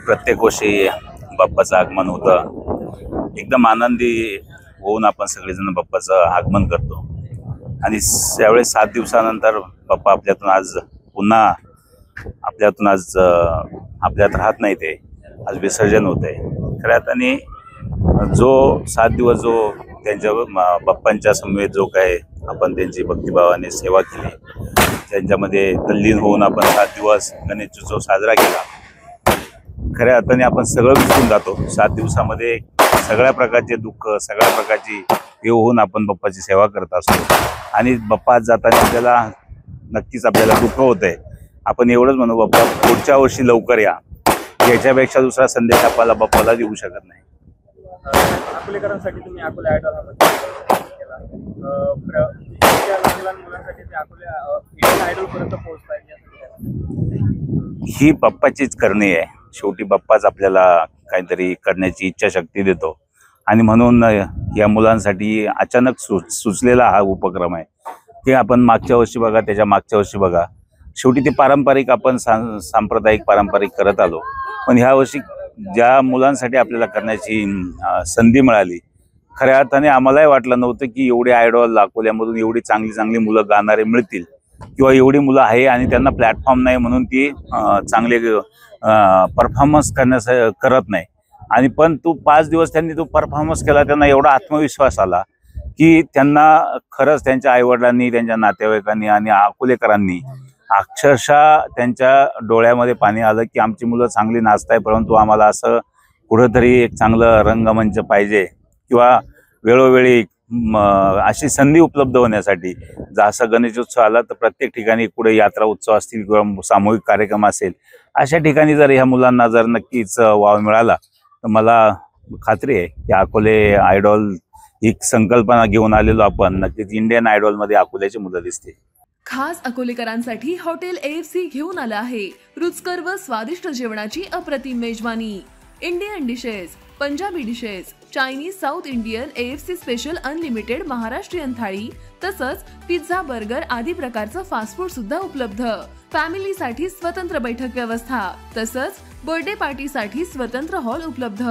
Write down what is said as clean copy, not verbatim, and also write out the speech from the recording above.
प्रत्येक वर्षी बाप्पाचं आगमन होतं. एकदम आनंदी होऊन आपण सगळेजण बाप्पाचं आगमन करतो आणि त्यावेळेस 7 दिवसानंतर बाप्पा आपल्यातून आपल्यात राहत नाही. ते आज विसर्जन होते. खऱ्या अर्थाने जो 7 दिवस जो त्यांच्या बाप्पांच्या समवेत जो काय आपण त्यांची भक्तिभावाने सेवा केली, त्यांच्यामध्ये तल्लीन होऊन आपण 7 दिवस गणेशोत्सव साजरा केला. खऱ्या अर्थाने आपण सगळं विसरून जातो. 7 दिवसामध्ये सगळ्या प्रकारचे दुःख, सगळ्या प्रकारची हे होऊन आपण बाप्पाची सेवा करत असतो आणि बाप्पा जाताना आपल्याला दुःख होतंय. आपण एवढंच म्हणू, बाप्पा पुढच्या वर्षी लवकर या. याच्यापेक्षा दुसरा संदेश आपल्याला बाप्पाला देऊ शकत नाही. अकोलेकरांसाठी तुम्ही अकोले आयडॉल केला, लहान मुलांसाठी ते अकोले इंडियन आयडॉल पर्यंत पोहोचताय. ही बाप्पाचीच करणी आहे. शेवटी बाप्पाच आपल्याला काहीतरी करण्याची इच्छाशक्ती देतो आणि म्हणून या मुलांसाठी अचानक सुचलेला हा उपक्रम आहे. ते आपण मागच्या वर्षी बघा, त्याच्या मागच्या वर्षी बघा. शेवटी ते पारंपरिक आपण सांप्रदायिक पारंपरिक करत आलो. पण ह्या वर्षी ज्या मुलांसाठी आपल्याला करण्याची संधी मिळाली, खऱ्या अर्थाने आम्हालाही वाटलं नव्हतं की एवढे आयडॉल अकोल्यामधून एवढी चांगली मुलं गाणारे मिळतील किंवा एवढी मुलं आहे आणि त्यांना प्लॅटफॉर्म नाही म्हणून ती चांगले परफॉर्मन्स करत नाही. आणि पण 5 दिवस त्यांनी तो परफॉर्मन्स केला. त्यांना एवढा आत्मविश्वास आला की त्यांना खरंच त्यांच्या आईवडिलांनी, त्यांच्या नातेवाईकांनी आणि अकोलेकरांनी अक्षरशः त्यांच्या डोळ्यामध्ये पाणी आलं की आमची मुलं चांगली नाचताय, परंतु आम्हाला असं कुठंतरी एक चांगलं रंगमंच पाहिजे किंवा वेळोवेळी अशी संधी उपलब्ध होण्यासाठी. जसा गणेशोत्सव आला तर प्रत्येक ठिकाणी पुढे यात्रा उत्सव असतील किंवा सामूहिक कार्यक्रम असेल, अशा ठिकाणी जर ह्या मुलांना जर नक्कीच वाव मिळाला तर मला खात्री आहे की अकोले आयडॉल ही संकल्पना घेऊन आलेलो आपण, नक्कीच इंडियन आयडॉलमध्ये अकोल्याची मुलं दिसतील. खास अकोलेकरांसाठी हॉटेल AFC घेऊन आलं आहे रुचकर व स्वादिष्ट जेवणाची अप्रतिम मेजवानी. Indian dishes, Punjabi dishes, Chinese, south Indian, AFC special unlimited Maharashtrian थाळी, तसंच पिझ्झा, बर्गर आदी प्रकारचं फास्ट फूड सुद्धा उपलब्ध. फॅमिलीसाठी स्वतंत्र बैठक व्यवस्था, तसंच बर्थडे पार्टीसाठी स्वतंत्र हॉल उपलब्ध.